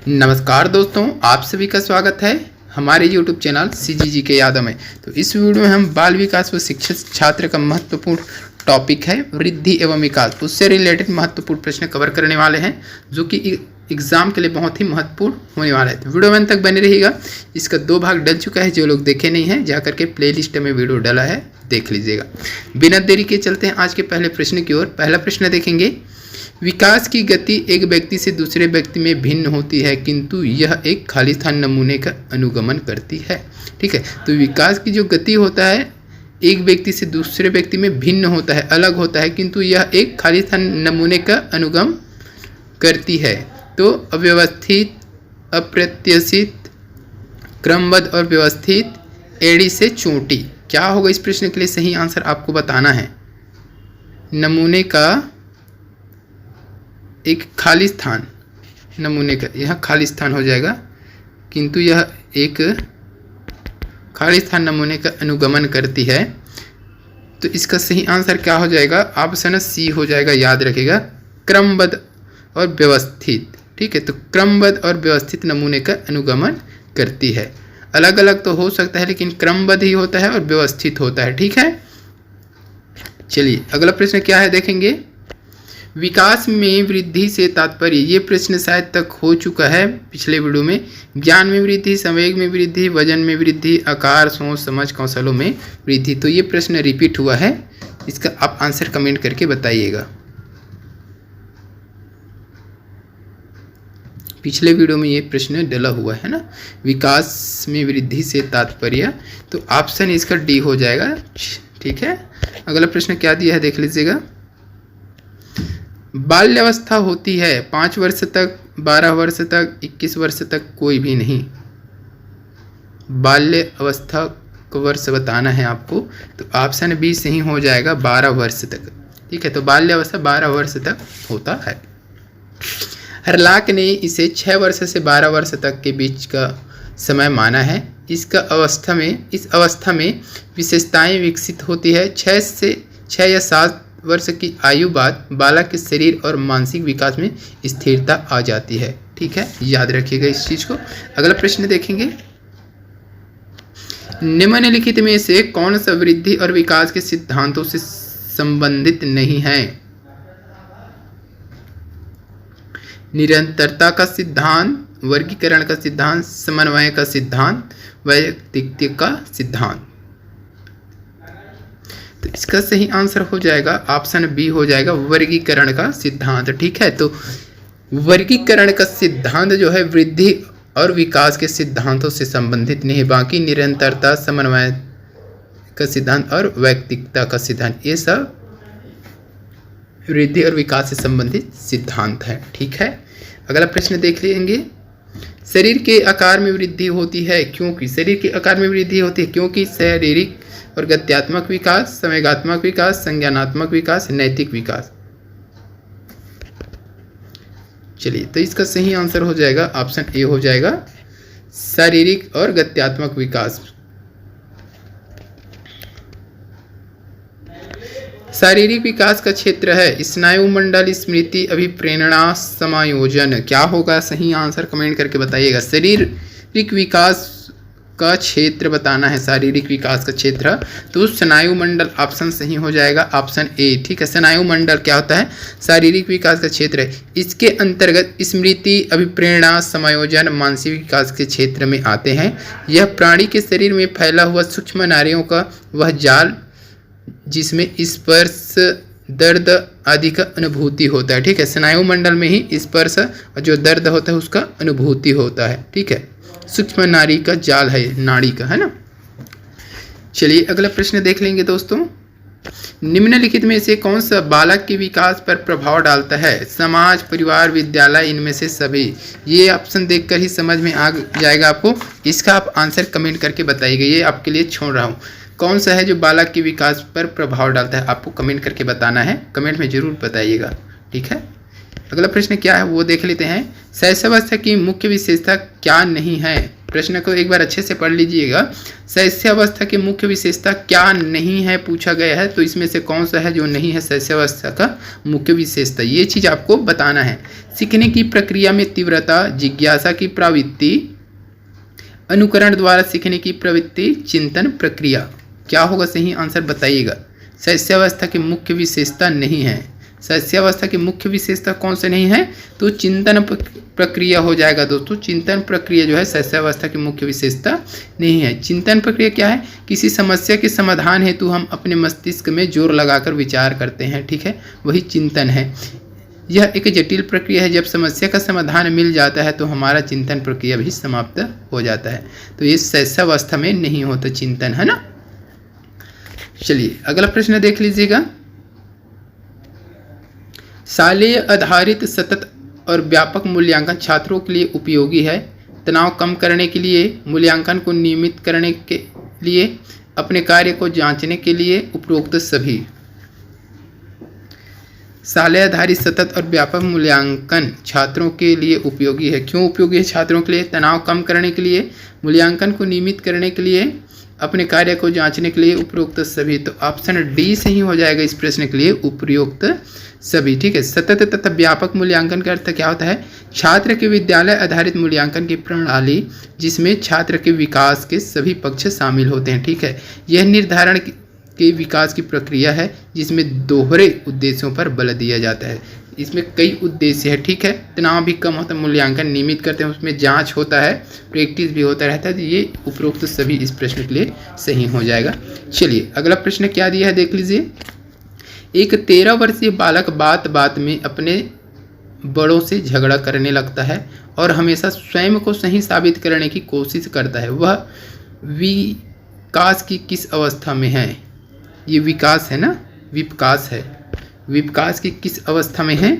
नमस्कार दोस्तों, आप सभी का स्वागत है हमारे YouTube चैनल CGG के यादों में। तो इस वीडियो में हम बाल विकास व शिक्षित छात्र का महत्वपूर्ण टॉपिक है वृद्धि एवं विकास, उससे रिलेटेड महत्वपूर्ण प्रश्न कवर करने वाले हैं जो कि एग्जाम के लिए बहुत ही महत्वपूर्ण होने वाला है। तो वीडियो में अंत तक बने रहिएगा। इसका 2 भाग डल चुका है, जो लोग देखे नहीं हैं जाकर के प्लेलिस्ट में वीडियो डला है, देख लीजिएगा। बिना देरी के चलते हैं आज के पहले प्रश्न की ओर। पहला प्रश्न देखेंगे, विकास की गति एक व्यक्ति से दूसरे व्यक्ति में भिन्न होती है किंतु यह एक खाली स्थान नमूने का अनुगमन करती है। ठीक है, तो विकास की जो गति होता है एक व्यक्ति से दूसरे व्यक्ति में भिन्न होता है, अलग होता है, किंतु यह एक खाली स्थान नमूने का अनुगमन करती है। तो अव्यवस्थित, अप्रत्याशित, क्रमबद्ध और व्यवस्थित, एड़ी से चोटी। क्या होगा इस प्रश्न के लिए सही आंसर आपको बताना है। नमूने का एक खाली स्थान, नमूने का यह खाली स्थान हो जाएगा, किंतु यह एक खाली स्थान नमूने का अनुगमन करती है। तो इसका सही आंसर क्या हो जाएगा? ऑप्शन सी हो जाएगा, याद रखिएगा, क्रमबद्ध और व्यवस्थित। ठीक है, तो क्रमबद्ध और व्यवस्थित नमूने का अनुगमन करती है। अलग अलग तो हो सकता है लेकिन क्रमबद्ध ही होता है और व्यवस्थित होता है। ठीक है, चलिए अगला प्रश्न क्या है देखेंगे। विकास में वृद्धि से तात्पर्य, ये प्रश्न शायद तक हो चुका है पिछले वीडियो में। ज्ञान में वृद्धि, संवेग में वृद्धि, वजन में वृद्धि, आकार, सोच, समझ, कौशलों में वृद्धि। तो ये प्रश्न रिपीट हुआ है, इसका आप आंसर कमेंट करके बताइएगा। पिछले वीडियो में ये प्रश्न डला हुआ है ना, विकास में वृद्धि से तात्पर्य, तो ऑप्शन इसका डी हो जाएगा। ठीक है, अगला प्रश्न क्या दिया है देख लीजिएगा। बाल्यावस्था होती है 5 वर्ष तक, 12 वर्ष तक, 21 वर्ष तक, कोई भी नहीं। बाल्य अवस्था को वर्ष बताना है आपको, तो ऑप्शन बी सही हो जाएगा, 12 वर्ष तक। ठीक है, तो बाल्यावस्था 12 वर्ष तक होता है। हरलाक ने इसे 6 वर्ष से 12 वर्ष तक के बीच का समय माना है। इस अवस्था में विशेषताएं विकसित होती है। 6 या 7 वर्ष की आयु बाद बालक के शरीर और मानसिक विकास में स्थिरता आ जाती है। ठीक है, याद रखिएगा इस चीज को। अगला प्रश्न देखेंगे, निम्नलिखित में से कौन सा वृद्धि और विकास के सिद्धांतों से संबंधित नहीं है? निरंतरता का सिद्धांत, वर्गीकरण का सिद्धांत, समन्वय का सिद्धांत, वैयक्तिकता का सिद्धांत। तो इसका सही आंसर हो जाएगा ऑप्शन बी हो जाएगा, वर्गीकरण का सिद्धांत। ठीक है, तो वर्गीकरण का सिद्धांत जो है वृद्धि और विकास के सिद्धांतों से संबंधित नहीं है। बाकी निरंतरता, समन्वय का सिद्धांत और वैयक्तिकता का सिद्धांत, ये सब वृद्धि और विकास से संबंधित सिद्धांत है। ठीक है, अगला प्रश्न देख लेंगे। शरीर के आकार में वृद्धि होती है क्योंकि, शरीर के आकार में वृद्धि होती है क्योंकि शारीरिक और गत्यात्मक विकास, संवेगात्मक विकास, संज्ञानात्मक विकास, नैतिक विकास। चलिए, तो इसका सही आंसर हो जाएगा ऑप्शन ए हो जाएगा, शारीरिक और गत्यात्मक विकास। शारीरिक विकास का क्षेत्र है स्नायु मंडल, स्मृति, अभिप्रेरणा, समायोजन। क्या होगा सही आंसर कमेंट करके बताइएगा। शारीरिक विकास का क्षेत्र बताना है, शारीरिक विकास का क्षेत्र, तो स्नायु मंडल ऑप्शन सही हो जाएगा, ऑप्शन ए। ठीक है, स्नायु मंडल क्या होता है? शारीरिक विकास का क्षेत्र है। इसके अंतर्गत स्मृति, अभिप्रेरणा, समायोजन, मानसिक विकास के क्षेत्र में आते हैं। यह प्राणी के शरीर में फैला हुआ सूक्ष्म नाड़ियों का वह जाल जिसमें स्पर्श, दर्द आदि का अनुभूति होता है। ठीक है, स्नायु मंडल में ही स्पर्श और जो दर्द होता है उसका अनुभूति होता है। ठीक है, सूक्ष्म नाड़ी का जाल है, नाड़ी का, है ना। चलिए अगला प्रश्न देख लेंगे दोस्तों। निम्नलिखित में से कौन सा बालक के विकास पर प्रभाव डालता है? समाज, परिवार, विद्यालय, इनमें से सभी। ये ऑप्शन देखकर ही समझ में आ जाएगा आपको। इसका आप आंसर कमेंट करके बताइएगा, ये आपके लिए छोड़ रहा हूँ। कौन सा है जो बालक के विकास पर प्रभाव डालता है, आपको कमेंट करके बताना है, कमेंट में जरूर बताइएगा। ठीक है, अगला प्रश्न क्या है वो देख लेते हैं। शैशवावस्था की मुख्य विशेषता क्या नहीं है? प्रश्न को एक बार अच्छे से पढ़ लीजिएगा। शैशवावस्था की मुख्य विशेषता क्या नहीं है पूछा गया है, तो इसमें से कौन सा है जो नहीं है शैशवावस्था का मुख्य विशेषता, ये चीज़ आपको बताना है। सीखने की प्रक्रिया में तीव्रता, जिज्ञासा की प्रवृत्ति, अनुकरण द्वारा सीखने की प्रवृत्ति, चिंतन प्रक्रिया। क्या होगा सही आंसर बताइएगा। शैशवावस्था की मुख्य विशेषता नहीं है। शैशवावस्था की मुख्य विशेषता कौन से नहीं है, तो चिंतन प्रक्रिया हो जाएगा दोस्तों। चिंतन प्रक्रिया जो है शैशवावस्था की मुख्य विशेषता नहीं है। चिंतन प्रक्रिया क्या है, किसी समस्या के समाधान हेतु हम अपने मस्तिष्क में जोर लगाकर विचार करते हैं, ठीक है, वही चिंतन है। यह एक जटिल प्रक्रिया है। जब समस्या का समाधान मिल जाता है तो हमारा चिंतन प्रक्रिया भी समाप्त हो जाता है। तो ये शैशवावस्था में नहीं होता चिंतन, है ना। चलिए अगला प्रश्न देख लीजिएगा। शालेय आधारित सतत और व्यापक मूल्यांकन छात्रों के लिए उपयोगी है। तनाव कम करने के लिए, मूल्यांकन को नियमित करने के लिए, अपने कार्य को जांचने के लिए, उपरोक्त सभी। शालेय आधारित सतत और व्यापक मूल्यांकन छात्रों के लिए उपयोगी है। क्यों उपयोगी है छात्रों के लिए, तनाव कम करने के लिए, मूल्यांकन को नियमित करने के लिए, अपने कार्य को जांचने के लिए, उपरोक्त सभी। तो ऑप्शन डी सही हो जाएगा इस प्रश्न के लिए, उपरोक्त सभी, ठीक है। सतत तथा व्यापक मूल्यांकन का अर्थ क्या होता है, छात्र के विद्यालय आधारित मूल्यांकन की प्रणाली जिसमें छात्र के विकास के सभी पक्ष शामिल होते हैं, ठीक है। यह निर्धारण के विकास की प्रक्रिया है जिसमें दोहरे उद्देश्यों पर बल दिया जाता है। इसमें कई उद्देश्य है, ठीक है। तनाव भी कम होता है, मूल्यांकन नियमित करते हैं, उसमें जांच होता है, प्रैक्टिस भी होता रहता है। तो ये उपरोक्त सभी इस प्रश्न के लिए सही हो जाएगा। चलिए अगला प्रश्न क्या दिया है देख लीजिए। एक 13 वर्षीय बालक बात बात में अपने बड़ों से झगड़ा करने लगता है और हमेशा स्वयं को सही साबित करने की कोशिश करता है। वह विकास की किस अवस्था में है, ये विकास है ना, विकास है, विकास की किस अवस्था में है।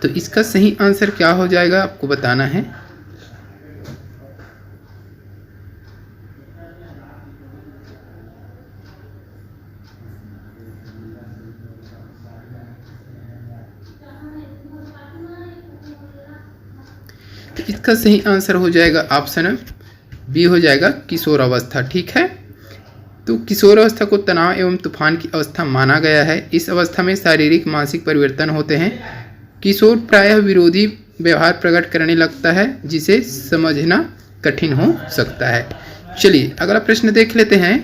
तो इसका सही आंसर क्या हो जाएगा आपको बताना है। तो इसका सही आंसर हो जाएगा ऑप्शन बी हो जाएगा, किशोरावस्था, ठीक है। तो किशोरावस्था को तनाव एवं तूफान की अवस्था माना गया है। इस अवस्था में शारीरिक मानसिक परिवर्तन होते हैं। किशोर प्रायः विरोधी व्यवहार प्रकट करने लगता है जिसे समझना कठिन हो सकता है। चलिए अगला प्रश्न देख लेते हैं।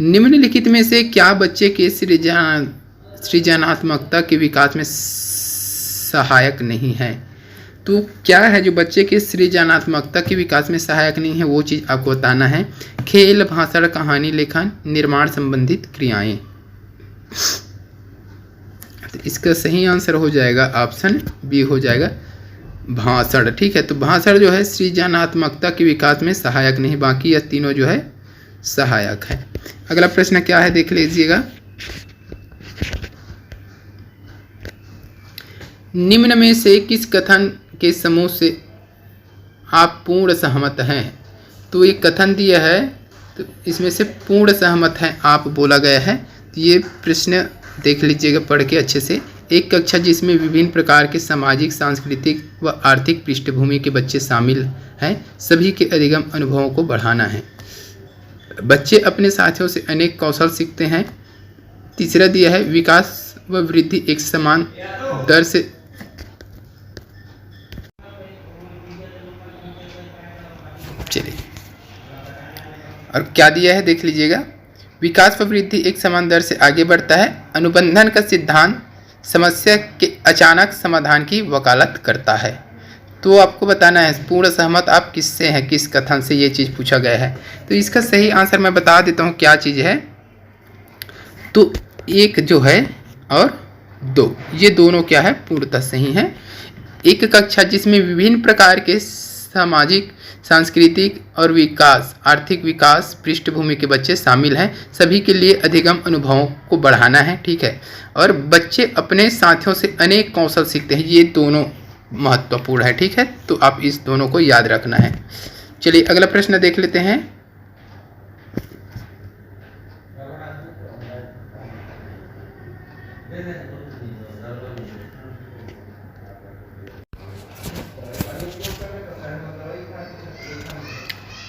निम्नलिखित में से क्या बच्चे के सृजनात्मकता के विकास में सहायक नहीं है। तो क्या है जो बच्चे के सृजनात्मकता के विकास में सहायक नहीं है, वो चीज़ आपको बताना है। खेल, भाषण, कहानी लेखन, निर्माण संबंधित क्रियाएं। तो इसका सही आंसर हो जाएगा ऑप्शन बी हो जाएगा, भाषण, ठीक है। तो भाषण जो है सृजनात्मकता के विकास में सहायक नहीं, बाकी यह तीनों जो है सहायक है। अगला प्रश्न क्या है देख लीजिएगा। निम्न में से किस कथन के समूह से आप पूर्ण सहमत हैं। तो ये कथन दिया है, तो इसमें से पूर्ण सहमत हैं आप बोला गया है। तो ये प्रश्न देख लीजिएगा पढ़ के अच्छे से। एक कक्षा जिसमें विभिन्न प्रकार के सामाजिक, सांस्कृतिक व आर्थिक पृष्ठभूमि के बच्चे शामिल हैं, सभी के अधिगम अनुभवों को बढ़ाना है। बच्चे अपने साथियों से अनेक कौशल सीखते हैं। तीसरा दिया है विकास व वृद्धि एक समान दर से चलिए और क्या दिया है देख लीजिएगा। विकास व वृद्धि एक समान दर से आगे बढ़ता है। अनुबंधन का सिद्धांत समस्या के अचानक समाधान की वकालत करता है। तो आपको बताना है पूर्ण सहमत आप किससे हैं, किस कथन से, ये चीज़ पूछा गया है। तो इसका सही आंसर मैं बता देता हूँ क्या चीज़ है। तो एक जो है और दो, ये दोनों क्या है पूर्णतः सही है। एक कक्षा जिसमें विभिन्न प्रकार के सामाजिक, सांस्कृतिक और विकास, आर्थिक विकास पृष्ठभूमि के बच्चे शामिल हैं, सभी के लिए अधिगम अनुभवों को बढ़ाना है, ठीक है। और बच्चे अपने साथियों से अनेक कौशल सीखते हैं, ये दोनों महत्वपूर्ण है, ठीक है। तो आप इस दोनों को याद रखना है। चलिए अगला प्रश्न देख लेते हैं।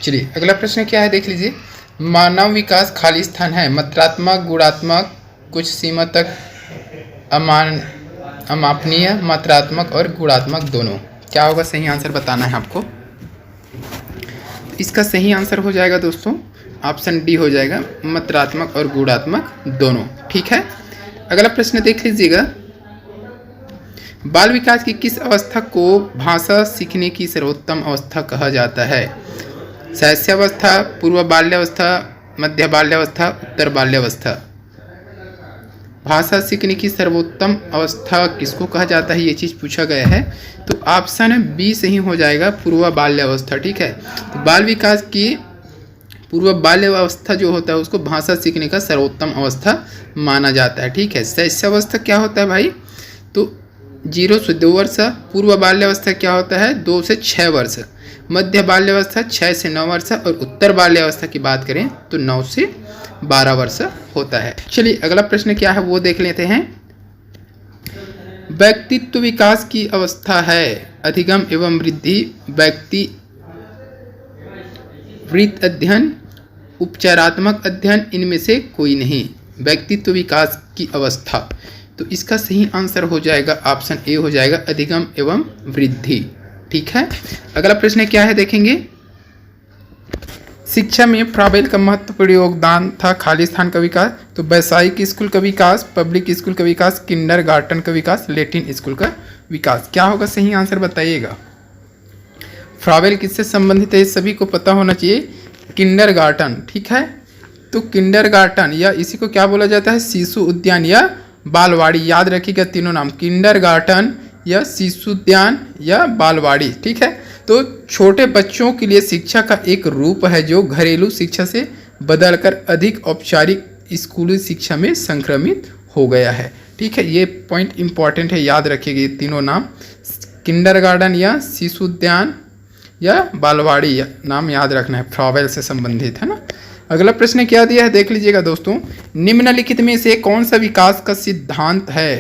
चलिए अगला प्रश्न क्या है देख लीजिए। मानव विकास खाली स्थान है, मात्रात्मक गुणात्मक कुछ सीमा तक अमापनीय, मात्रात्मक और गुणात्मक दोनों। क्या होगा सही आंसर बताना है आपको। इसका सही आंसर हो जाएगा दोस्तों ऑप्शन डी हो जाएगा, मात्रात्मक और गुणात्मक दोनों। ठीक है, अगला प्रश्न देख लीजिएगा। बाल विकास की किस अवस्था को भाषा सीखने की सर्वोत्तम अवस्था कहा जाता है? शैशवावस्था, पूर्व बाल्यावस्था, मध्य बाल्यावस्था, उत्तर बाल्यावस्था। भाषा सीखने की सर्वोत्तम अवस्था किसको कहा जाता है, ये चीज़ पूछा गया है। तो ऑप्शन बी सही हो जाएगा, पूर्व बाल्यावस्था। ठीक है, तो बाल विकास की पूर्व बाल्यावस्था जो होता है उसको भाषा सीखने का सर्वोत्तम अवस्था माना जाता है। ठीक है, शैशवावस्था क्या होता है भाई, तो 0 से 2 वर्ष। पूर्व बाल्यावस्था क्या होता है, 2 से 6 वर्ष। मध्य बाल्यावस्था 6 से 9 वर्ष। और उत्तर बाल्यावस्था की बात करें तो 9 से 12 वर्ष होता है। चलिए अगला प्रश्न क्या है वो देख लेते हैं। व्यक्तित्व विकास की अवस्था है अधिगम एवं वृद्धि, व्यक्ति वृत्त अध्ययन, उपचारात्मक अध्ययन, इनमें से कोई नहीं। व्यक्तित्व विकास की अवस्था, तो इसका सही आंसर हो जाएगा ऑप्शन ए हो जाएगा, अधिगम एवं वृद्धि। ठीक है, अगला प्रश्न क्या है देखेंगे। शिक्षा में फ्राबेल का महत्वपूर्ण योगदान था खाली स्थान का विकास। तो व्यावसायिक स्कूल का विकास, पब्लिक स्कूल का विकास, किंडरगार्टन का विकास, लैटिन स्कूल का विकास। क्या होगा सही आंसर बताइएगा। फ्राबेल किससे संबंधित है ये सभी को पता होना चाहिए, किंडरगार्टन। ठीक है, तो किंडरगार्टन या इसी को क्या बोला जाता है, शिशु उद्यान या बालवाड़ी। याद रखिएगा तीनों नाम, किंडरगार्टन या शिशु उद्यान या बालवाड़ी। ठीक है, तो छोटे बच्चों के लिए शिक्षा का एक रूप है जो घरेलू शिक्षा से बदलकर अधिक औपचारिक स्कूली शिक्षा में संक्रमित हो गया है। ठीक है, ये पॉइंट इंपॉर्टेंट है, याद रखिएगा ये तीनों नाम, किंडरगार्टन या शिशु उद्यान या बालवाड़ी नाम याद रखना है, फ्राबेल से संबंधित है ना। अगला प्रश्न क्या दिया है देख लीजिएगा दोस्तों। निम्नलिखित में से कौन सा विकास का सिद्धांत है?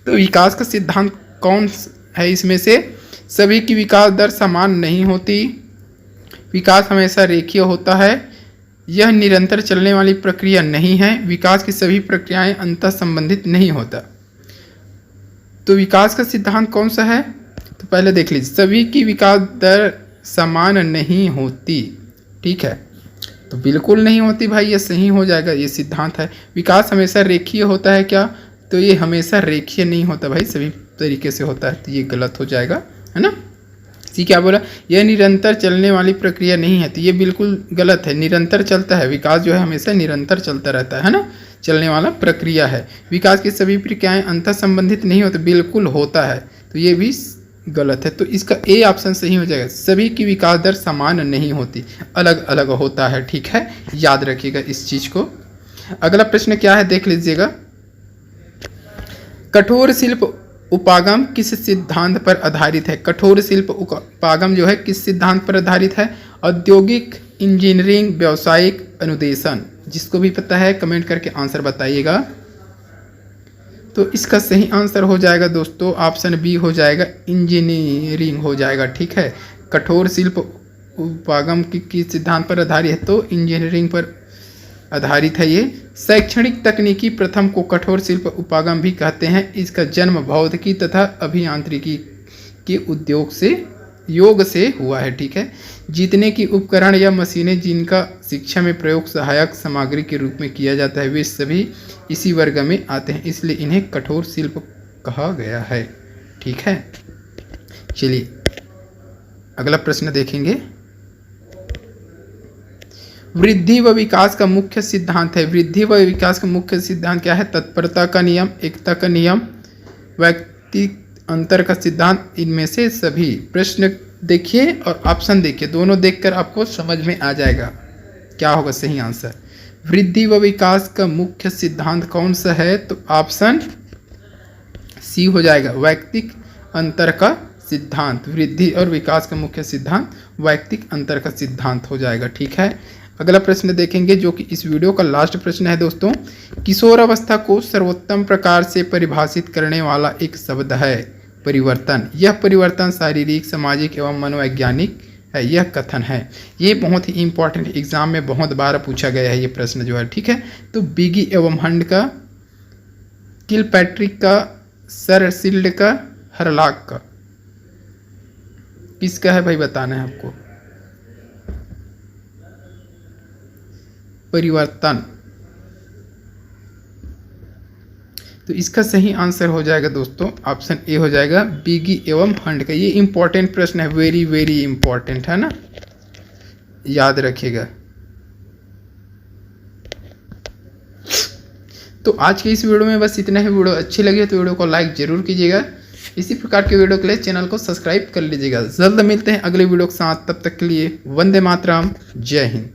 तो विकास का सिद्धांत कौन है इसमें से? सभी की विकास दर समान नहीं होती, विकास हमेशा रेखीय होता है, यह निरंतर चलने वाली प्रक्रिया नहीं है, विकास की सभी प्रक्रियाएं अंतः संबंधित नहीं होता। तो विकास का सिद्धांत कौन सा है? तो पहले देख लीजिए, सभी की विकास दर समान नहीं होती। ठीक है, तो बिल्कुल नहीं होती भाई, ये सही हो जाएगा, ये सिद्धांत है। विकास हमेशा रेखीय होता है क्या? तो ये हमेशा रेखीय नहीं होता भाई, सभी तरीके से होता है, तो ये गलत हो जाएगा, है ना। सी क्या बोला, यह निरंतर चलने वाली प्रक्रिया नहीं है, तो ये बिल्कुल गलत है। निरंतर चलता है, विकास जो है हमेशा निरंतर चलता रहता है ना, चलने वाला प्रक्रिया है। विकास की सभी प्रक्रियाएं अंतर संबंधित नहीं होती, बिल्कुल होता है, तो ये भी गलत है। तो इसका ए ऑप्शन सही हो जाएगा, सभी की विकास दर समान नहीं होती, अलग अलग होता है। ठीक है, याद रखिएगा इस चीज को। अगला प्रश्न क्या है देख लीजिएगा। कठोर शिल्प उपागम किस सिद्धांत पर आधारित है? कठोर शिल्प उपागम जो है किस सिद्धांत पर आधारित है? औद्योगिक इंजीनियरिंग, व्यावसायिक अनुदेशन। जिसको भी पता है कमेंट करके आंसर बताइएगा। तो इसका सही आंसर हो जाएगा दोस्तों ऑप्शन बी हो जाएगा, इंजीनियरिंग हो जाएगा। ठीक है, कठोर शिल्प उपागम की सिद्धांत पर आधारित है, तो इंजीनियरिंग पर आधारित है ये। शैक्षणिक तकनीकी प्रथम को कठोर शिल्प उपागम भी कहते हैं। इसका जन्म भौतिकी तथा अभियांत्रिकी के योग से हुआ है। ठीक है, जीतने की उपकरण या मशीनें जिनका शिक्षा में प्रयोग सहायक सामग्री के रूप में किया जाता है, वे सभी इसी वर्ग में आते हैं, इसलिए इन्हें कठोर शिल्प कहा गया है। ठीक है, चलिए अगला प्रश्न देखेंगे। वृद्धि व विकास का मुख्य सिद्धांत है। वृद्धि व विकास का मुख्य सिद्धांत क्या है? तत्परता का नियम, एकता का नियम, व्यक्ति अंतर का सिद्धांत, इनमें से सभी। प्रश्न देखिए और ऑप्शन देखिए, दोनों देखकर आपको समझ में आ जाएगा क्या होगा सही आंसर। वृद्धि व विकास का मुख्य सिद्धांत कौन सा है? तो ऑप्शन सी हो जाएगा, वैयक्तिक अंतर का सिद्धांत। वृद्धि और विकास का मुख्य सिद्धांत वैयक्तिक अंतर का सिद्धांत हो जाएगा। ठीक है, अगला प्रश्न देखेंगे जो कि इस वीडियो का लास्ट प्रश्न है दोस्तों। किशोरावस्था को सर्वोत्तम प्रकार से परिभाषित करने वाला एक शब्द है परिवर्तन। यह परिवर्तन शारीरिक, सामाजिक एवं मनोवैज्ञानिक है, यह कथन है। ये बहुत ही इंपॉर्टेंट, एग्जाम में बहुत बार पूछा गया है ये प्रश्न जो है, ठीक है। तो बिगी एवं हंड का, किलपैट्रिक का, सरसील्ड का, हरलाक का, किसका है भाई बताना है आपको। परिवर्तन, तो इसका सही आंसर हो जाएगा दोस्तों ऑप्शन ए हो जाएगा, बिगी एवं हंड का। ये इंपॉर्टेंट प्रश्न है, वेरी वेरी इंपॉर्टेंट है ना, याद रखिएगा। तो आज के इस वीडियो में बस इतना ही। वीडियो अच्छी लगी तो वीडियो को लाइक जरूर कीजिएगा। इसी प्रकार के वीडियो के लिए चैनल को सब्सक्राइब कर लीजिएगा। जल्द मिलते हैं अगले वीडियो के साथ, तब तक के लिए वंदे मातरम, जय हिंद।